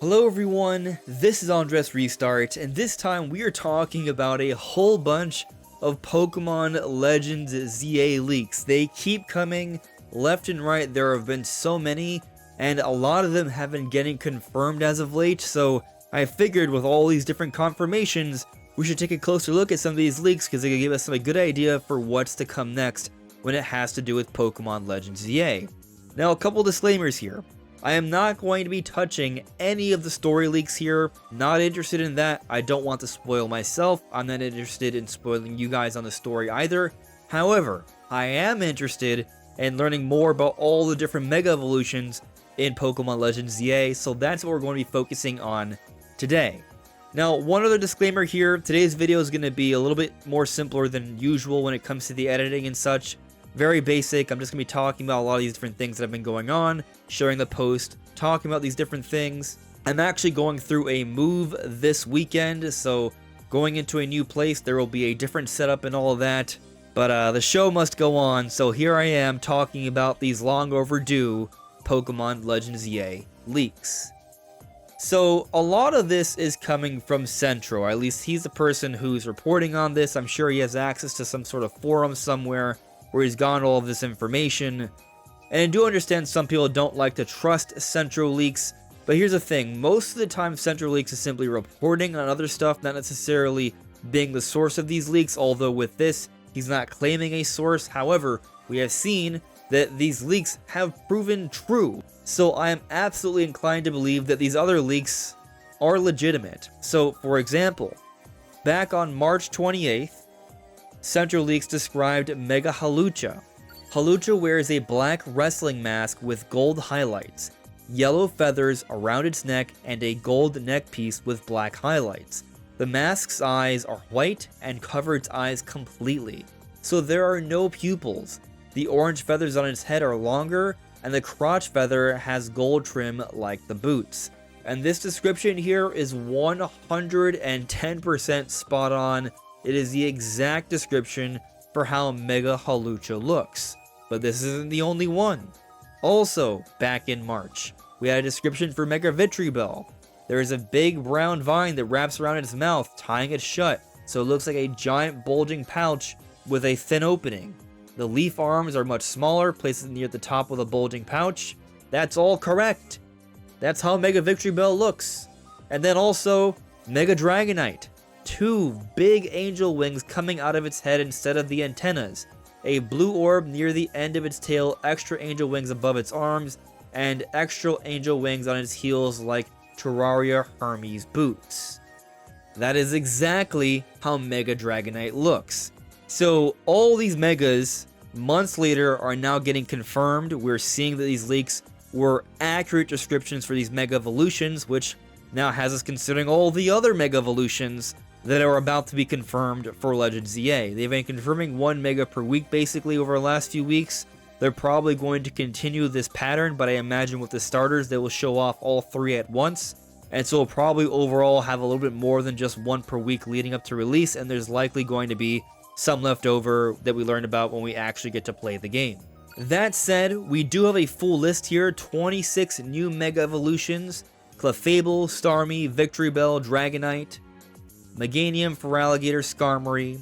Hello everyone, this is AndresRestart, and this time we are talking about a whole bunch of Pokémon Legends Z-A leaks. They keep coming left and right. There have been so many, and a lot of them have been getting confirmed as of late, so I figured with all these different confirmations, we should take a closer look at some of these leaks because they can give us a good idea for what's to come next when it has to do with Pokémon Legends Z-A. Now, a couple disclaimers here. I am not going to be touching any of the story leaks here. Not interested in that. I don't want to spoil myself. I'm not interested in spoiling you guys on the story either. However, I am interested in learning more about all the different Mega Evolutions in Pokémon Legends Z-A, so that's what we're going to be focusing on today. Now, one other disclaimer here. Today's video is going to be a little bit more simpler than usual when it comes to the editing and such. Very basic. I'm just going to be talking about a lot of these different things that have been going on, sharing the post, talking about these different things. I'm actually going through a move this weekend, so going into a new place, there will be a different setup and all of that. But the show must go on, so here I am talking about these long overdue Pokémon Legends Z-A leaks. So a lot of this is coming from Central, or at least he's the person who's reporting on this. I'm sure he has access to some sort of forum somewhere where he's gotten all of this information. And I do understand some people don't like to trust Central leaks, but here's the thing. Most of the time, Central leaks is simply reporting on other stuff, not necessarily being the source of these leaks, although with this, he's not claiming a source. However, we have seen that these leaks have proven true. So I am absolutely inclined to believe that these other leaks are legitimate. So, for example, back on March 28th, Central Leaks described Mega Hawlucha. Hawlucha wears a black wrestling mask with gold highlights, yellow feathers around its neck, and a gold neck piece with black highlights. The mask's eyes are white and cover its eyes completely, so there are no pupils. The orange feathers on its head are longer, and the crotch feather has gold trim like the boots. And this description here is 110% spot on. It is the exact description for how Mega Hawlucha looks. But this isn't the only one. Also, back in March, we had a description for Mega Vitribell. There is a big brown vine that wraps around its mouth, tying it shut, so it looks like a giant bulging pouch with a thin opening. The leaf arms are much smaller, placed near the top of the bulging pouch. That's all correct. That's how Mega Vitribell looks. And then also, Mega Dragonite. Two big angel wings coming out of its head instead of the antennas, a blue orb near the end of its tail, extra angel wings above its arms, and extra angel wings on its heels like Terraria Hermes boots. That is exactly how Mega Dragonite looks. So all these Megas, months later, are now getting confirmed. We're seeing that these leaks were accurate descriptions for these Mega Evolutions, which now has us considering all the other Mega Evolutions that are about to be confirmed for Legends Z-A. They've been confirming one Mega per week basically over the last few weeks. They're probably going to continue this pattern, but I imagine with the starters they will show off all three at once. And so we'll probably overall have a little bit more than just one per week leading up to release, and there's likely going to be some left over that we learn about when we actually get to play the game. That said, we do have a full list here, 26 new Mega Evolutions: Clefable, Starmie, Victreebel, Dragonite, Meganium, Feraligatr, Skarmory,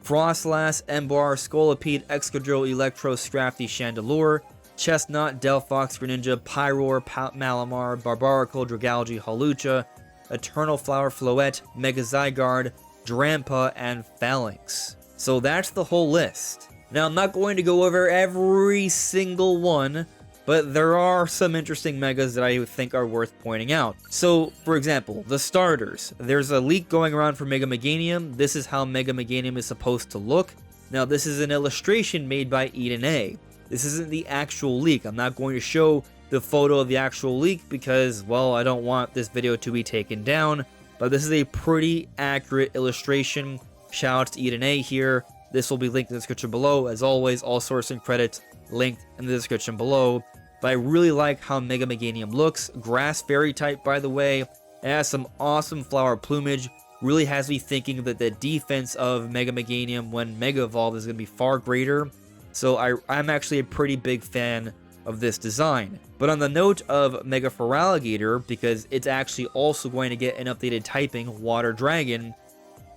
Frostlass, Embar, Scolipede, Excadrill, Electro, Scrafty, Chandelure, Chestnut, Delphox, Greninja, Pyroar, Malamar, Barbaracle, Dragalge, Hawlucha, Eternal Flower, Floette, Mega Zygarde, Drampa, and Phalanx. So that's the whole list. Now, I'm not going to go over every single one, but there are some interesting Megas that I think are worth pointing out. So, for example, the starters. There's a leak going around for Mega Meganium. This is how Mega Meganium is supposed to look. Now, this is an illustration made by Eden A. This isn't the actual leak. I'm not going to show the photo of the actual leak because, well, I don't want this video to be taken down. But this is a pretty accurate illustration. Shout out to Eden A here. This will be linked in the description below. As always, all source and credits linked in the description below. But I really like how Mega Meganium looks. Grass Fairy type, by the way. It has some awesome flower plumage. Really has me thinking that the defense of Mega Meganium when Mega Evolved is going to be far greater. So I'm actually a pretty big fan of this design. But on the note of Mega Feraligatr, because it's actually also going to get an updated typing, Water Dragon,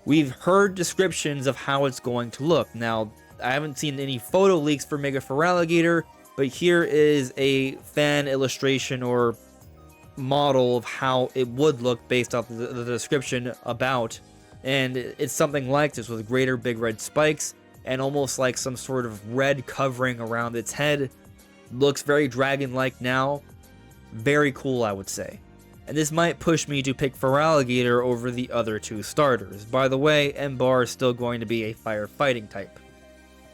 we've heard descriptions of how it's going to look. Now, I haven't seen any photo leaks for Mega Feraligatr, but here is a fan illustration or model of how it would look based off the description about. And it's something like this, with greater big red spikes and almost like some sort of red covering around its head. Looks very dragon-like now. Very cool, I would say. And this might push me to pick Feraligatr over the other two starters. By the way, Embar is still going to be a firefighting type.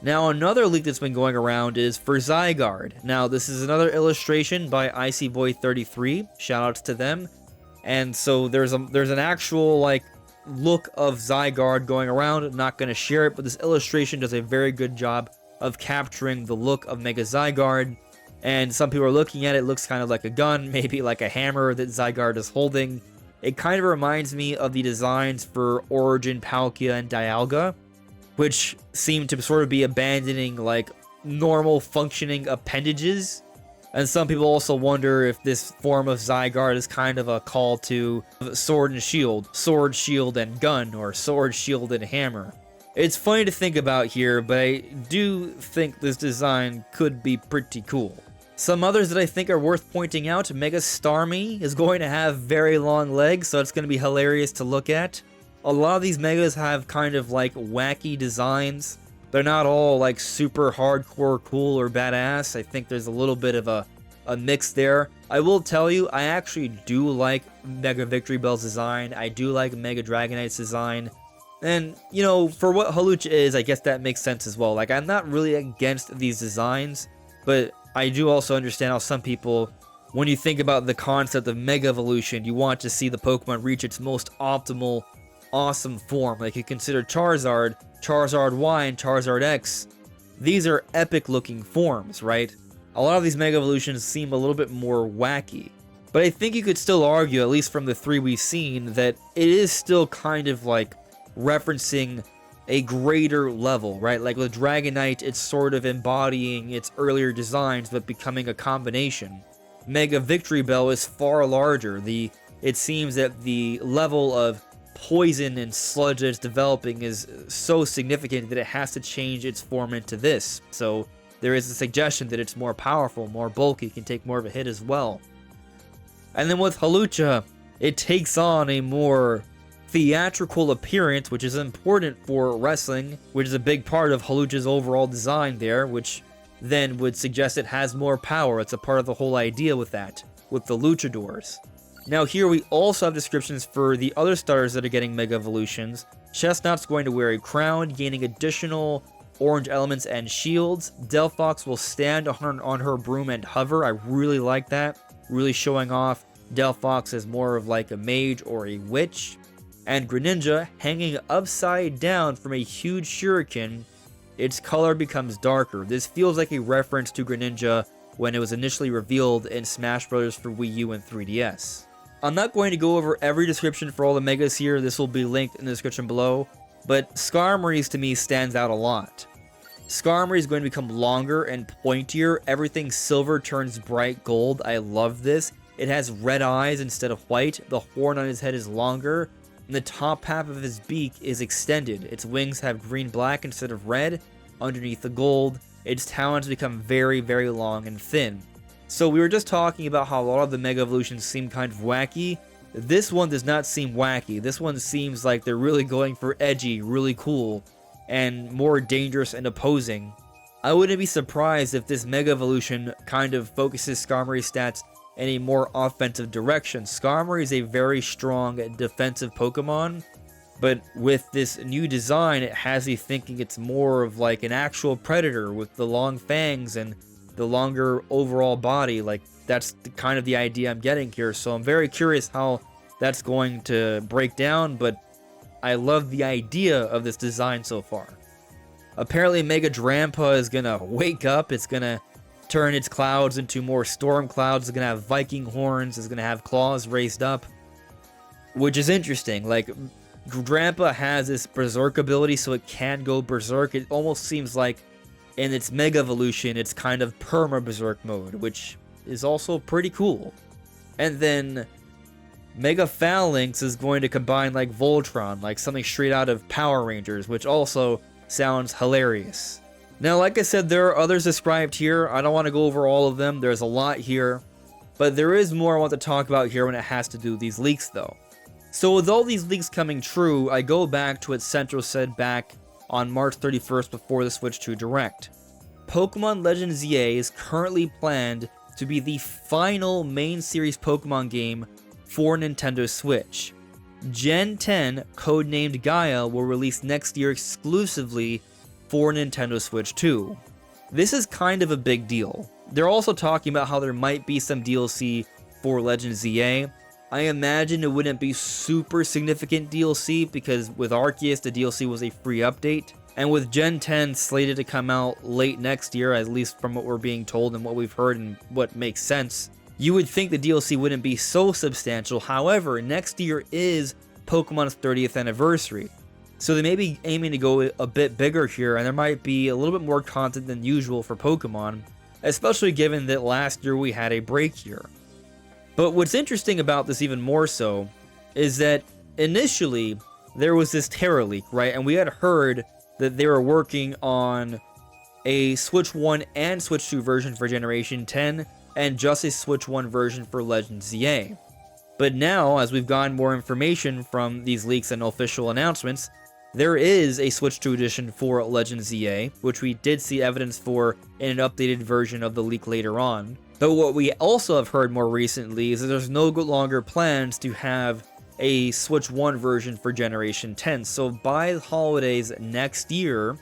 Now, another leak that's been going around is for Zygarde. Now, this is another illustration by IcyBoy33. Shoutouts to them. And so there's an actual like look of Zygarde going around. I'm not going to share it, but this illustration does a very good job of capturing the look of Mega Zygarde. And some people are looking at it, looks kind of like a gun, maybe like a hammer that Zygarde is holding. It kind of reminds me of the designs for Origin, Palkia, and Dialga, which seem to sort of be abandoning like normal functioning appendages. And some people also wonder if this form of Zygarde is kind of a call to Sword and Shield, Sword, Shield, and Gun, or Sword, Shield, and Hammer. It's funny to think about here, but I do think this design could be pretty cool. Some others that I think are worth pointing out: Mega Starmie is going to have very long legs, so it's going to be hilarious to look at. A lot of these Megas have kind of like wacky designs. They're not all like super hardcore cool or badass. I think there's a little bit of a mix there. I will tell you, I actually do like Mega Victory Bell's design. I do like Mega Dragonite's design. And, you know, for what Hawlucha is, I guess that makes sense as well. Like, I'm not really against these designs, but I do also understand how some people, when you think about the concept of Mega Evolution, you want to see the Pokemon reach its most optimal, awesome form. Like, you consider Charizard, Charizard Y, and Charizard X. These are epic looking forms, right? A lot of these Mega Evolutions seem a little bit more wacky. But I think you could still argue, at least from the three we've seen, that it is still kind of like referencing a greater level, right? Like with Dragonite, it's sort of embodying its earlier designs, but becoming a combination. Mega Victory Bell is far larger. It seems that the level of poison and sludge that it's developing is so significant that it has to change its form into this. So there is a suggestion that it's more powerful, more bulky, can take more of a hit as well. And then with Hawlucha, it takes on a more theatrical appearance, which is important for wrestling, which is a big part of Hawlucha's overall design there, which then would suggest it has more power. It's a part of the whole idea with that, with the luchadors. Now here we also have descriptions for the other starters that are getting Mega Evolutions. Chestnut's going to wear a crown, gaining additional orange elements and shields. Delphox will stand on her broom and hover. I really like that. Really showing off Delphox as more of like a mage or a witch. And Greninja, hanging upside down from a huge shuriken, its color becomes darker. This feels like a reference to Greninja when it was initially revealed in Smash Bros. For Wii U and 3DS. I'm not going to go over every description for all the Megas here, this will be linked in the description below, but Skarmory's to me stands out a lot. Skarmory is going to become longer and pointier. Everything silver turns bright gold. I love this. It has red eyes instead of white. The horn on his head is longer, and the top half of his beak is extended. Its wings have green-black instead of red underneath the gold. Its talons become very, very long and thin. So we were just talking about how a lot of the Mega Evolutions seem kind of wacky. This one does not seem wacky. This one seems like they're really going for edgy, really cool, and more dangerous and opposing. I wouldn't be surprised if this Mega Evolution kind of focuses Skarmory's stats in a more offensive direction. Skarmory is a very strong defensive Pokemon, but with this new design, it has me thinking it's more of like an actual predator with the long fangs and the longer overall body. Like, that's kind of the idea I'm getting here, so I'm very curious how that's going to break down, but I love the idea of this design so far. Apparently Mega Drampa is gonna wake up. It's gonna turn its clouds into more storm clouds. It's gonna have Viking horns. It's gonna have claws raised up, which is interesting. Like, Drampa has this berserk ability, so it can go berserk. It almost seems like in its Mega Evolution, it's kind of Perma Berserk mode, which is also pretty cool. And then Mega Phalanx is going to combine like Voltron, like something straight out of Power Rangers, which also sounds hilarious. Now, like I said, there are others described here. I don't want to go over all of them. There's a lot here. But there is more I want to talk about here when it has to do with these leaks, though. So with all these leaks coming true, I go back to what Central said back on March 31st before the Switch 2 Direct. Pokémon Legends Z-A is currently planned to be the final main series Pokemon game for Nintendo Switch. Gen 10, codenamed Gaia, will release next year exclusively for Nintendo Switch 2. This is kind of a big deal. They're also talking about how there might be some DLC for Legends Z-A. I imagine it wouldn't be super significant DLC because with Arceus the DLC was a free update. And with Gen 10 slated to come out late next year, at least from what we're being told and what we've heard and what makes sense, you would think the DLC wouldn't be so substantial. However, next year is Pokemon's 30th anniversary. So they may be aiming to go a bit bigger here, and there might be a little bit more content than usual for Pokemon, especially given that last year we had a break year. But what's interesting about this even more so is that initially there was this Terra leak, right? And we had heard that they were working on a Switch 1 and Switch 2 version for Generation 10 and just a Switch 1 version for Legends Z-A. But now, as we've gotten more information from these leaks and official announcements, there is a Switch 2 edition for Legends Z-A, which we did see evidence for in an updated version of the leak later on. But what we also have heard more recently is that there's no longer plans to have a Switch 1 version for Generation 10. So by the holidays next year,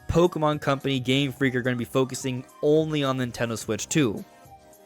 Pokemon Company Game Freak are going to be focusing only on Nintendo Switch 2.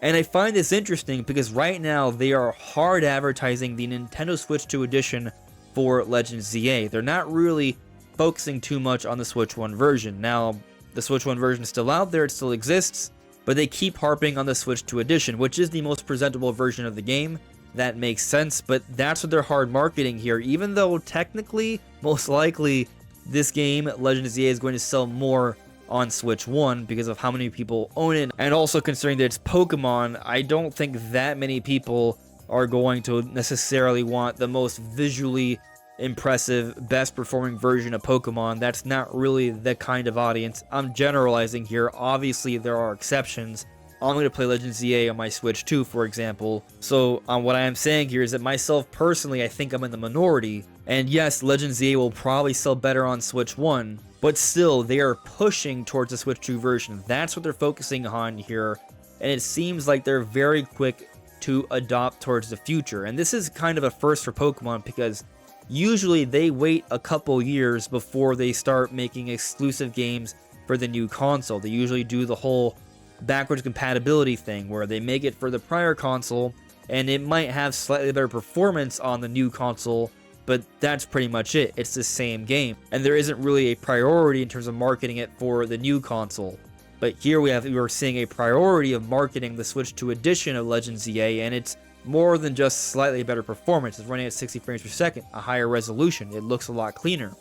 And I find this interesting because right now they are hard advertising the Nintendo Switch 2 edition for Legends Z-A. They're not really focusing too much on the Switch 1 version. Now, the Switch 1 version is still out there, it still exists, but they keep harping on the Switch 2 edition, which is the most presentable version of the game. That makes sense, but that's what they're hard marketing here, even though technically, most likely, this game, Legends Z-A, is going to sell more on Switch 1 because of how many people own it, and also considering that it's Pokemon, I don't think that many people are going to necessarily want the most visually impressive, best performing version of Pokemon. That's not really the kind of audience. I'm generalizing here. Obviously, there are exceptions. I'm going to play Legends Z-A on my Switch 2, for example. So, what I am saying here is that myself personally, I think I'm in the minority. And yes, Legends Z-A will probably sell better on Switch 1, but still, they are pushing towards the Switch 2 version. That's what they're focusing on here, and it seems like they're very quick to adopt towards the future. And this is kind of a first for Pokemon because usually they wait a couple years before they start making exclusive games for the new console. They usually do the whole backwards compatibility thing where they make it for the prior console and it might have slightly better performance on the new console, but that's pretty much it. It's the same game, and there isn't really a priority in terms of marketing it for the new console. But here we're seeing a priority of marketing the Switch 2 edition of Legends Z-A, and it's more than just slightly better performance. It's running at 60 frames per second, a higher resolution. It looks a lot cleaner.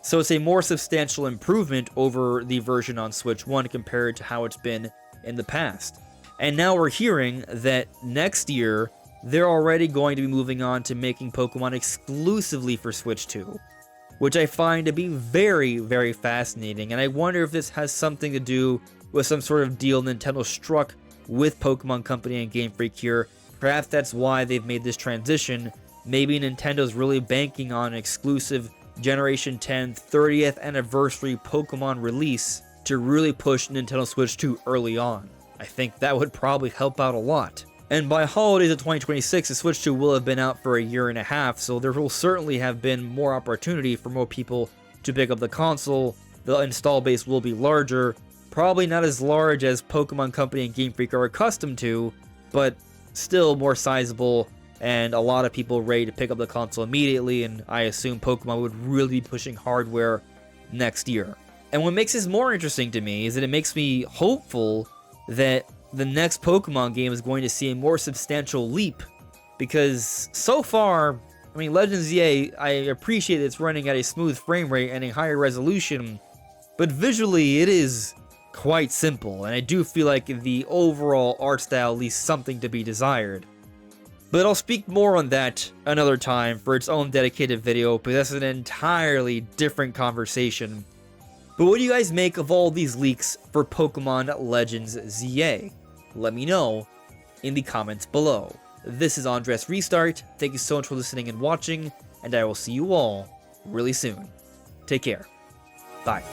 So it's a more substantial improvement over the version on Switch 1 compared to how it's been in the past. And now we're hearing that next year, they're already going to be moving on to making Pokemon exclusively for Switch 2, which I find to be very, very fascinating. And I wonder if this has something to do with some sort of deal Nintendo struck with Pokemon Company and Game Freak here. Perhaps that's why they've made this transition. Maybe Nintendo's really banking on an exclusive Generation 10 30th anniversary Pokemon release to really push Nintendo Switch 2 early on. I think that would probably help out a lot. And by holidays of 2026, the Switch 2 will have been out for a year and a half, so there will certainly have been more opportunity for more people to pick up the console. The install base will be larger, probably not as large as Pokemon Company and Game Freak are accustomed to, but still more sizable, and a lot of people ready to pick up the console immediately, and I assume Pokemon would really be pushing hardware next year. And what makes this more interesting to me is that it makes me hopeful that the next Pokemon game is going to see a more substantial leap, because so far, I mean, Legends Z-A, I appreciate it's running at a smooth frame rate and a higher resolution, but visually it is quite simple, and I do feel like the overall art style leaves something to be desired. But I'll speak more on that another time for its own dedicated video, because that's an entirely different conversation. But what do you guys make of all these leaks for Pokémon Legends Z-A? Let me know in the comments below. This is AndresRestart. Thank you so much for listening and watching, and I will see you all really soon. Take care. Bye.